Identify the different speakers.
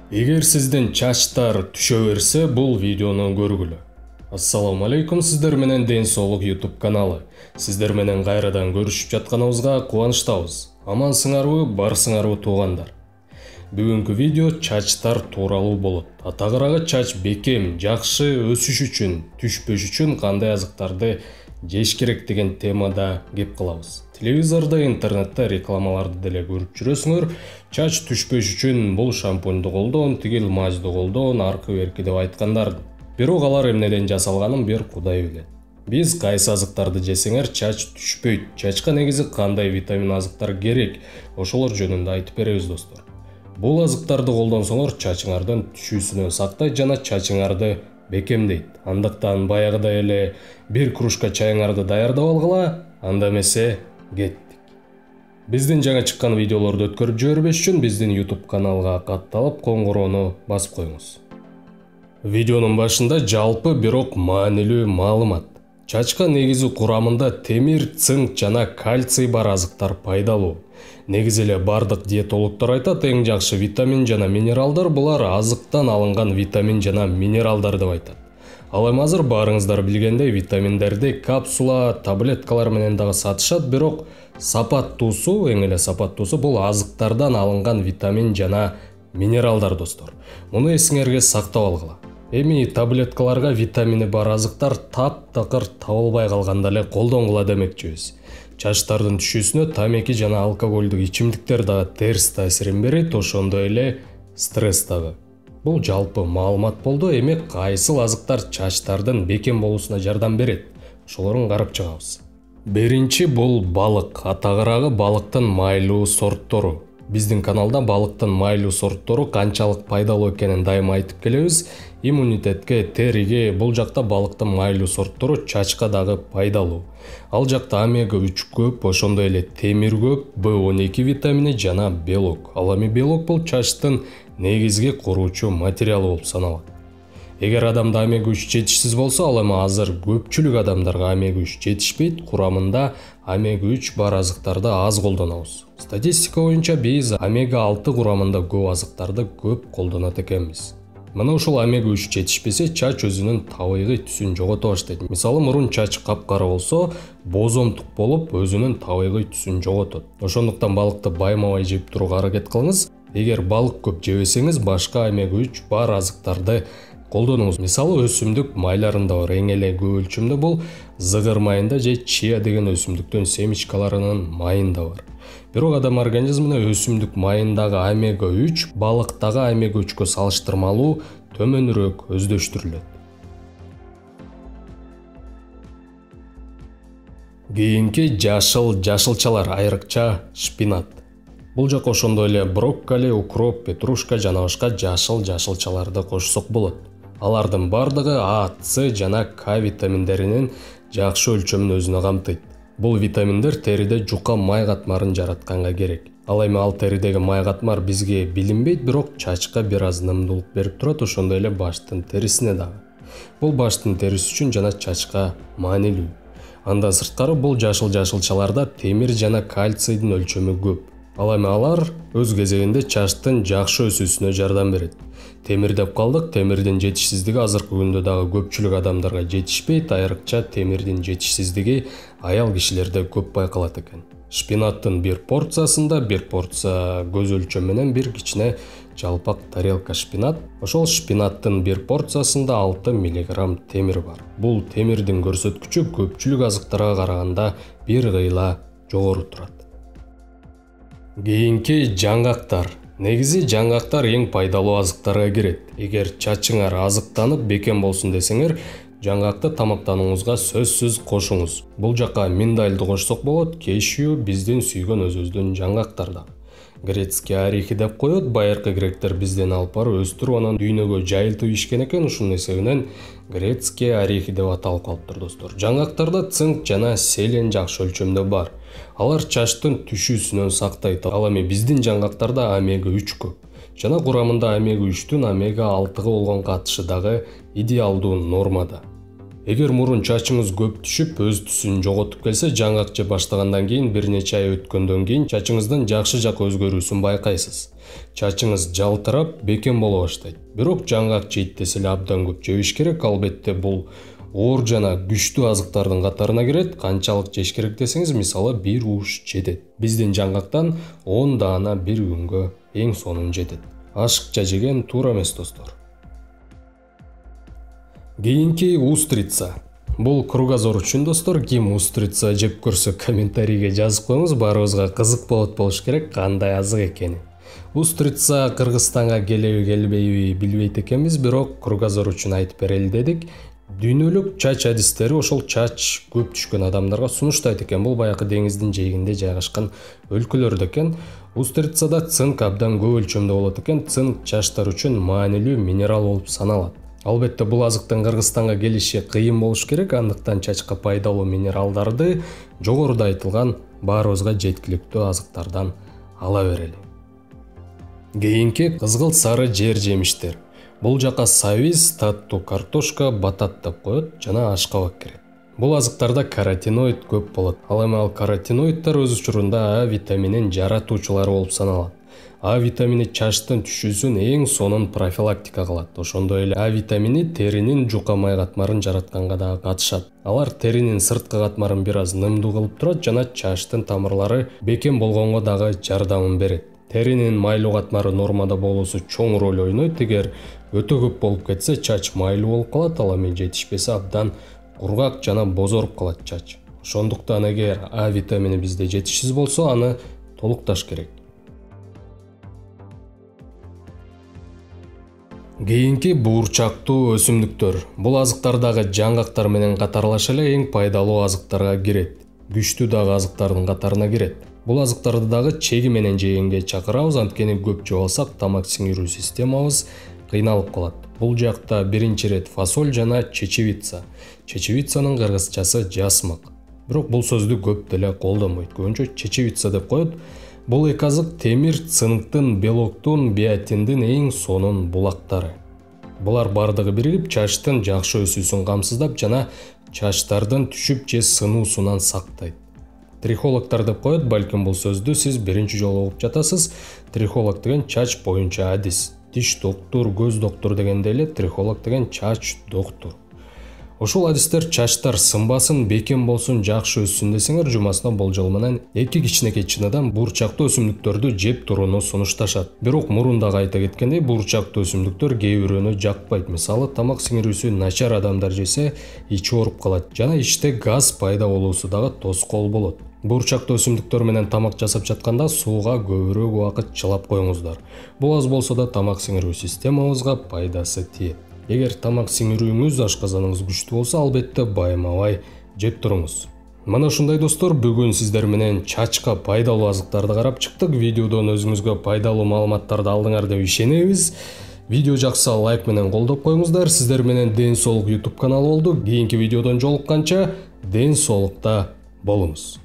Speaker 1: Егер сізден чачтар түшө берсе, бұл видеоны көргүлө. Ассаламу алейкум, сіздер менен Ден Соолук YouTube каналы. Сіздер менен кайрадан көрүшүп жатканыбызга кубанычтабыз. Амансыңарбы, барсыңарбы туугандар. Бүгүнкү видео чачтар тууралуу болот. Атагыраагы чач бекем, жакшы өсүш үчүн, түшпөш үчүн кандай азыктарды жеш керек деген темада кеп кылабыз. Телевизорда, интернетте рекламаларды деле көрүп жүрөсүңөр. Чач түшпөш үчүн бул шампуньду колдон, тигил мазды колдон, аркы берки деп айткандар. Бирок алар эмнеден жасалганын бир Кудай билет. Биз кайсы азыктарды жесеңер чач түшпөйт. Чачка негизи кандай витамин азыктар керек, ошолор жөнүндө айтып беребиз достор. Бул азыктарды колдонсоңор чачыңардын түшүүсүнөн сактайт жана чачыңарды бекемдейт. Андыктан баягыдай эле бир кружка чайыңарды даярдап алгыла, анда эмесе кеттик. Биздин жаңа чыккан видеолорду өткөрүп жибербеш үчүн биздин YouTube каналга катталып, коңгуроону басып коюңуз. Видеонун башында жалпы бирок маанилүү маалымат. Чачка негизи курамында темир, цинк жана кальций бар азыктар пайдалуу. Негизи эле бардык диетологдор айтат, эң жакшы витамин жана минералдар булар азыктан алынган витамин жана минералдар деп айтат. Ал эми азыр баарыңыздар билгендей витаминдерди капсула, таблеткалар менен дагы сатышат, бирок сапаттуусу, эң эле сапаттуусу бул азыктардан алынган витамин жана минералдар достор. Муну эсиңерге сактап алгыла. Эми таблеткаларга витамини бар азыктар таптакыр табылбай калганда эле колдонгула демекчибиз. Чачтардын түшүүсүнө тамеки жана алкоголдук ичимдиктер дагы терс таасирин берет, ошондой эле стресс дагы. Бул жалпы маалымат болду. Эми кайсыл азыктар чачтардын бекем болуусуна жардам берет? Ошолорун карап чыгабыз. Биринчи бул балык. Атагыраагы балыктын майлуу сорттору. Биздин каналда балыктын майлуу сорттору канчалык пайдалуу экенин дайыма айтып келебиз. Иммунитетке, териге бул жакта балыктын майлуу сорттору чачка дагы пайдалуу. Ал жакта омега-3 көп, ошондой эле темир көп, B12 витамини жана белок. Ал эми белок бул чачтын негизги куруучу материалы болуп саналат. Эгер адамда омега-3 жетишсиз болсо, ал эми азыр көпчүлүк адамдарга омега-3 жетишпейт, курамында омега-3 бар азыктарды аз колдонобуз. Статистика боюнча биз омега-6 курамында көп азыктарды көп колдонот экенбиз. Мына ушул омега-3 жетишпесе, чач өзүнүн табигый түсүн жогото баштайт. Мисалы, мурун чач капкара болсо, бозомтук болуп, өзүнүн табигый түсүн жоготот. Ошондуктан балыкты байма-бай жеп турууга аракет кылыңыз. Эгер балык көп жебесеңиз, башка омега-3 бар азыктарды колдонуңуз. Мисалы, өсүмдүк майларында бар, эң эле көп өлчөмдө бул зыгыр майында же чия деген өсүмдүктүн семечкаларынын майында бар. Бирок адам организмине өсүмдүк майындагы омега-3 балыктагы омега-3кө салыштырмалуу төмөнүрөөк өздөштүрүлөт. Кийинки жашылчалар, айрыкча шпинат. Бул жак ошондой эле брокколи, укроп, петрушка жана башка жашылчаларды кошсок болот. Алардын бардыгы А, С жана К витаминдеринин жакшы өлчөмүн өзүнө камтыйт. Бул витаминдер териде жука май катмарын жаратканга керек. Ал эми ал теридеги май катмар бизге билинбейт, бирок чачка бир аз нымдуулук берип турат, ошондой эле баштын терисине дагы. Бул баштын териси үчүн жана чачка маанилүү. Андан сырткары бул жашылчаларда темир жана кальцийдин өлчөмү көп. Ал эми алар өз кезегинде чачтын жакшы өсүүсүнө жардам берет. Темир деп калдык, темирдин жетишсиздиги азыркы күндө дагы көпчүлүк адамдарга жетишпейт, айрыкча темирдин жетишсиздиги аял кишилерде көп байкалат экен. Шпинаттын бир порциясында, бир порция көз өлчөм менен бир кичине жалпак тарелка шпинат. Ошол шпинаттын бир порциясында 6 мг темир бар. Бул темирдин көрсөткүчү көпчүлүк азыктарга караганда бир кыйла жогору турат. Кийинки жаңгактар. Негизи жаңгактар эң пайдалуу азыктарга кирет. Эгер чачыңар азыктанып бекем болсун десеңер, жаңгакты тамактанууңузга сөзсүз кошуңуз. Бул жакка миндальды кошсок болот, кешью биздин сүйгөн өзүбүздүн жаңгактар да. Грецкий орехи деп коет, байыркы гректер бизден алып барып өстүрүп анан дүйнөгө жайылтып ишкен экен, ушунун эсебинен грецкий орехи деп аталып калыптыр достор. Жаңгактарда цинк жана селен жакшы өлчөмдө бар. Алар чачтын түшүүсүнөн сактайт. Ал эми биздин жаңгактарда омега-3 көп. Жана курамында омега-3түн омега-6 болгон катышы дагы идеалдуу нормада. Эгер мурун чачыңыз көп түшүп, өз түсүн жоготуп келсе, жаңгак же баштагандан кийин бир нече ай өткөндөн кийин чачыңыздын жакшы жак өзгөрүүсүн байкайсыз. Чачыңыз жалтырап, бекем боло баштайт. Бирок жаңгак жейт десе эле абдан көп жебиш керек. Албетте бул оор жана күчтүү азыктардын катарына кирет. Канчалык жеш керек десеңиз, мисалы 1 уш жетет. Биздин жаңгактан 10 даана бир күнгө эң сонун жетет. Ашыкча жеген туура эмес достор. Кийинки устрица. Бул кругозор үчүн достор. Ким устрица жеп көрсө комментарийге жазып коюңуз, баарыбызга кызык болуш керек кандай азык экени. Устрица Кыргызстанга келеби келбейби билбейт экенбиз, бирок кругозор үчүн айтып берели дедик. Дүйнөлүк чач адистери ошол чач көп түшкөн адамдарга сунуштайт экен. Бул баягы деңиздин жээгинде жайгашкан өлкөлөрдө экен. Устрицада цинк абдан көп өлчөмдө болот экен. Цинк чачтар үчүн маанилүү минерал болуп саналат. Албетте бул азыктын Кыргызстанга келиши кыйын болуш керек, андыктан чачка пайдалуу минералдарды жогоруда айтылган баарыбызга жеткиликтүү азыктардан ала берели. Кийинки кызгыл сары жер жемиштер. Бул жака савиз, таттуу картошка, батат деп коет жана ашкабак кирет. Бул азыктарда каротиноид көп болот. Ал эми ал каротиноидтар өз учурунда А витаминин жаратуучулары болуп саналат. А витамини чачтын түшүүсүн эң сонун профилактика кылат. Ошондой эле А витамини теринин жука май катмарын жаратканга да катышат. Алар теринин сырткы катмарын бир аз нымдуу кылып турат жана чачтын тамырлары бекем болгонго дагы жардамын берет. Теринин майлуу катмары нормада болуусу чоң роль ойнойт. Эгер өтө көп болуп кетсе, чач майлуу болуп калат, ал эми жетишпесе абдан кургак жана бозоруп калат чач. Ошондуктан эгер А витамини бизде жетишсиз болсо, аны толукташ керек. Кийинки буурчактуу өсүмдүктөр. Бул азыктардагы жаңгактар менен катарлаша эле эң пайдалуу азыктарга кирет. Күчтүү дагы азыктардын катарына кирет. Бул азыктарды дагы чеги менен жегенге чакырабыз, анткени көп жеп алсак тамак сиңирүү системабыз кыйналып калат. Бул жакта биринчи ирет фасоль жана чечевица. Чечевицанын кыргызчасы жасмык. Бирок бул сөздү көп деле колдонбойт. Көбүнчө чечевица деп коет. Бул эки азык темир, цинктин, белоктун, биотиндин эң сонун булактары. Булар бардыгы биригип чачтын жакшы өсүүсүн камсыздап жана чачтардын түшүп же сынуусунан сактайт. Трихологтор деп коет, балким бул сөздү сиз биринчи жолу угуп жатасыз. Трихолог деген чач боюнча адис. Тиш доктур, көз доктур дегенде эле трихолог деген чач доктур. Ушул адистер чачтар сынбасын, бекем болсун, жакшы өссүн десеңер, жумасына болжол менен 2 кичинекей чыныдан буурчактуу өсүмдүктөрдү жеп турууну сунушташат. Бирок мурунда айта кеткендей, буурчактуу өсүмдүктөр кээ бирөөнү жакпайт. Мисалы, тамак сиңирүүсү начар адамдар жесе, ичи ооруп калат жана ичте газ пайда болуусу дагы тоскоол болот. Буурчактуу өсүмдүктөр менен тамак жасап жатканда сууга көбүрөөк убакыт чылап коюңуздар. Бул аз болсо да тамак сиңирүү системабызга пайдасы тиет. Эгер тамак сиңирүүңүз, ашказаныңыз күчтүү болсо, албетте байма-бай жеп туруңуз. Мына ушундай достор, бүгүн сиздер менен чачка пайдалуу азыктарды карап чыктык. Видеодон өзүңүзгө пайдалуу маалыматтарды алдыңар деп ишенебиз. Видео жакса лайк менен колдоп коюңуздар. Сиздер менен Ден соолук YouTube каналы болду. Кийинки видеодон жолукканча ден соолукта болуңуз.